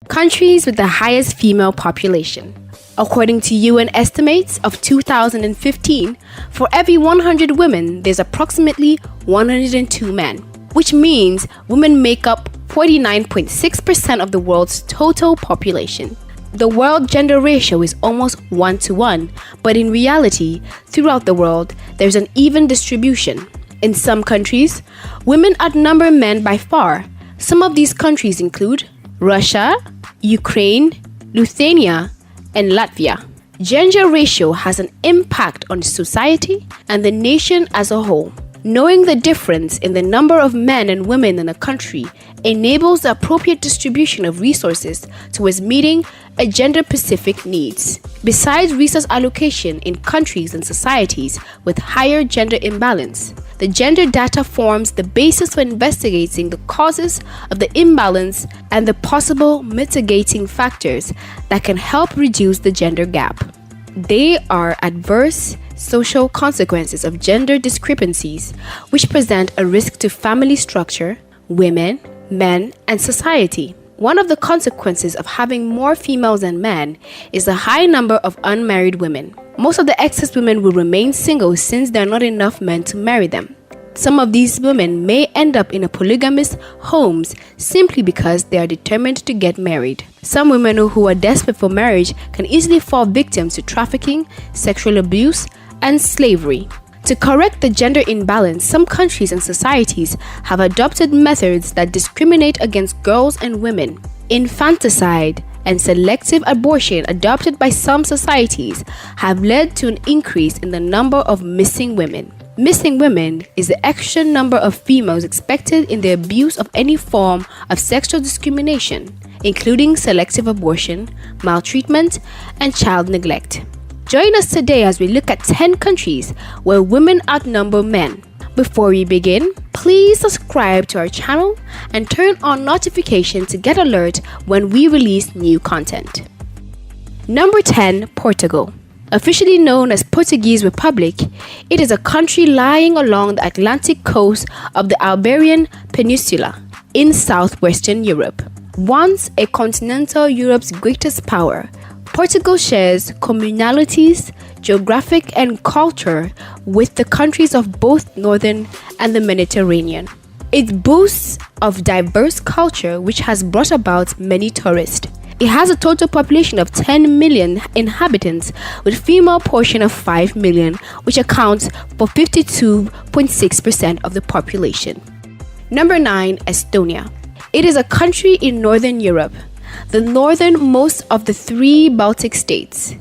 Countries with the highest female population. According to UN estimates of 2015, for every 100 women, there's approximately 102 men, which means women make up 49.6% of the world's total population. The world gender ratio is almost 1-to-1, but in reality, throughout the world, there's an even distribution. In some countries, women outnumber men by far. Some of these countries include Russia, Ukraine, Lithuania, and Latvia. Gender ratio has an impact on society and the nation as a whole. Knowing the difference in the number of men and women in a country enables the appropriate distribution of resources towards meeting a gender-specific needs. Besides resource allocation in countries and societies with higher gender imbalance, the gender data forms the basis for investigating the causes of the imbalance and the possible mitigating factors that can help reduce the gender gap. They are adverse social consequences of gender discrepancies, which present a risk to family structure, women, men, and society. One of the consequences of having more females than men is the high number of unmarried women. Most of the excess women will remain single since there are not enough men to marry them. Some of these women may end up in a polygamous homes simply because they are determined to get married. Some women who are desperate for marriage can easily fall victim to trafficking, sexual abuse, and slavery. To correct the gender imbalance, some countries and societies have adopted methods that discriminate against girls and women. Infanticide and selective abortion adopted by some societies have led to an increase in the number of missing women. Missing women is the extra number of females expected in the abuse of any form of sexual discrimination, including selective abortion, maltreatment, and child neglect. Join us today as we look at 10 countries where women outnumber men. Before we begin, please subscribe to our channel and turn on notifications to get alert when we release new content. Number 10, Portugal. Officially known as Portuguese Republic, it is a country lying along the Atlantic coast of the Iberian Peninsula in southwestern Europe. Once a continental Europe's greatest power, Portugal shares communalities, geographic and culture with the countries of both northern and the Mediterranean. It boasts of diverse culture which has brought about many tourists. It has a total population of 10 million inhabitants with female portion of 5 million, which accounts for 52.6% of the population. Number 9, Estonia. It is a country in Northern Europe, the northernmost of the 3 Baltic states.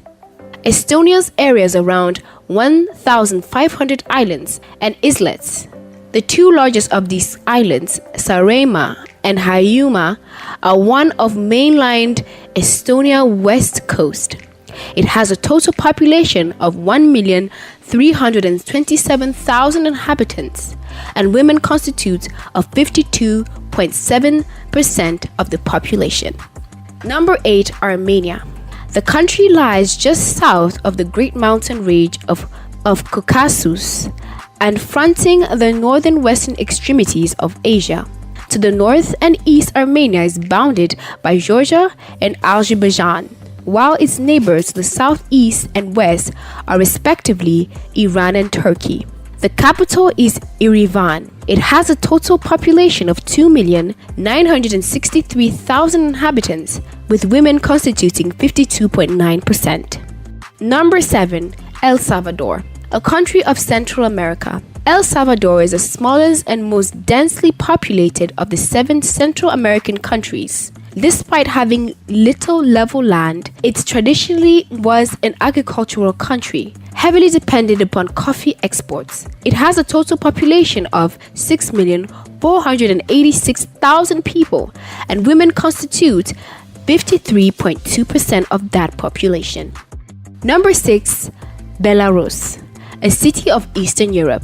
Estonia's area is around 1,500 islands and islets. The 2 largest of these islands, Saaremaa and Hiiumaa, are one of mainland Estonia west coast. It has a total population of 1,327,000 inhabitants, and women constitute of 52.7% of the population. Number 8, Armenia. The country lies just south of the Great Mountain Range of Caucasus and fronting the northern western extremities of Asia. To the north and east, Armenia is bounded by Georgia and Azerbaijan, while its neighbors to the southeast and west are respectively Iran and Turkey. The capital is Yerevan. It has a total population of 2,963,000 inhabitants, with women constituting 52.9%. Number 7, El Salvador, a country of Central America. El Salvador is the smallest and most densely populated of the 7 Central American countries. Despite having little level land, it traditionally was an agricultural country, heavily dependent upon coffee exports. It has a total population of 6,486,000 people, and women constitute 53.2% of that population. Number 6, Belarus, a city of Eastern Europe.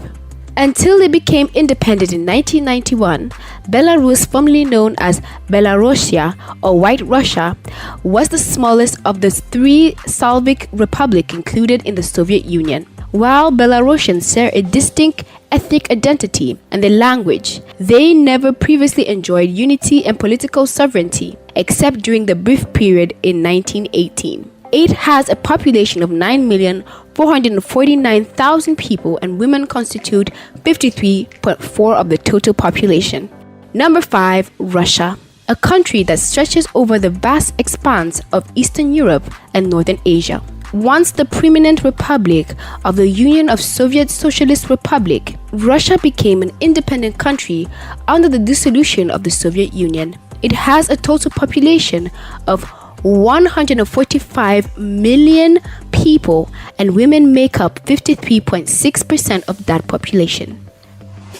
Until it became independent in 1991, Belarus, formerly known as Belarusia or White Russia, was the smallest of the 3 Slavic republics included in the Soviet Union. While Belarusians share a distinct ethnic identity and their language, they never previously enjoyed unity and political sovereignty, except during the brief period in 1918. It has a population of 9,449,000 people, and women constitute 53.4% of the total population. Number 5. Russia, a country that stretches over the vast expanse of Eastern Europe and Northern Asia. Once the preeminent republic of the Union of Soviet Socialist Republic, Russia became an independent country under the dissolution of the Soviet Union. It has a total population of 145 million people, and women make up 53.6% of that population.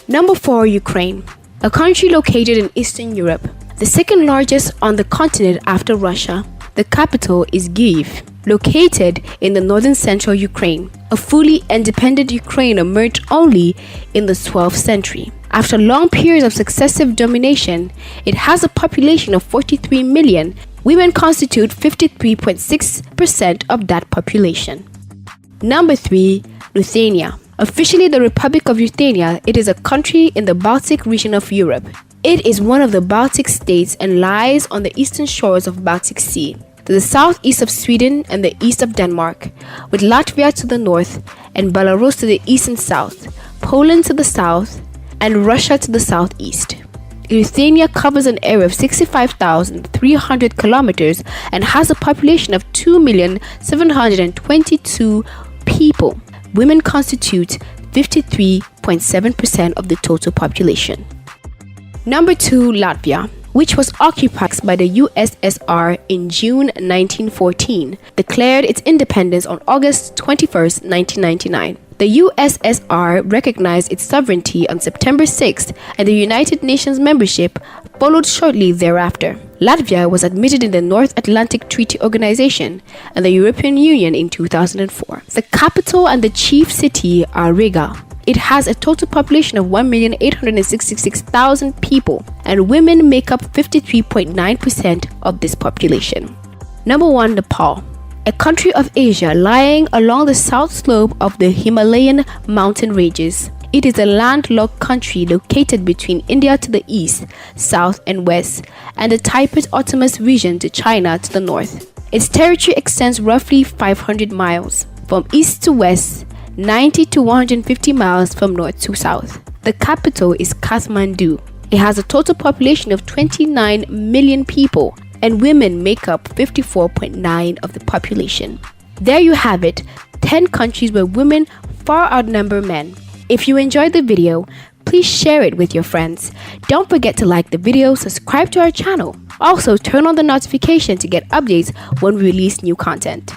Number 4. Ukraine, a country located in Eastern Europe, the second largest on the continent after Russia. The capital is Kyiv, located in the northern central Ukraine. A fully independent Ukraine emerged only in the 12th century. After long periods of successive domination, it has a population of 43 million. Women constitute 53.6% of that population. Number 3. Lithuania. Officially the Republic of Lithuania, it is a country in the Baltic region of Europe. It is one of the Baltic states and lies on the eastern shores of Baltic Sea, to the southeast of Sweden and the east of Denmark, with Latvia to the north and Belarus to the east and south, Poland to the south, and Russia to the southeast. Lithuania covers an area of 65,300 kilometers and has a population of 2,722,000 people. Women constitute 53.7% of the total population. Number 2. Latvia, which was occupied by the USSR in June 1914, declared its independence on August 21, 1999. The USSR recognized its sovereignty on September 6, and the United Nations membership followed shortly thereafter. Latvia was admitted in the North Atlantic Treaty Organization and the European Union in 2004. The capital and the chief city are Riga. It has a total population of 1,866,000 people, and women make up 53.9% of this population. Number 1. Nepal, a country of Asia lying along the south slope of the Himalayan mountain ranges. It is a landlocked country located between India to the east, south, and west, and the Tibet Autonomous Region to China to the north. Its territory extends roughly 500 miles from east to west, 90 to 150 miles from north to south. The capital is Kathmandu. It has a total population of 29 million people, and women make up 54.9% of the population. There you have it, 10 countries where women far outnumber men. If you enjoyed the video, please share it with your friends. Don't forget to like the video, subscribe to our channel. Also, turn on the notification to get updates when we release new content.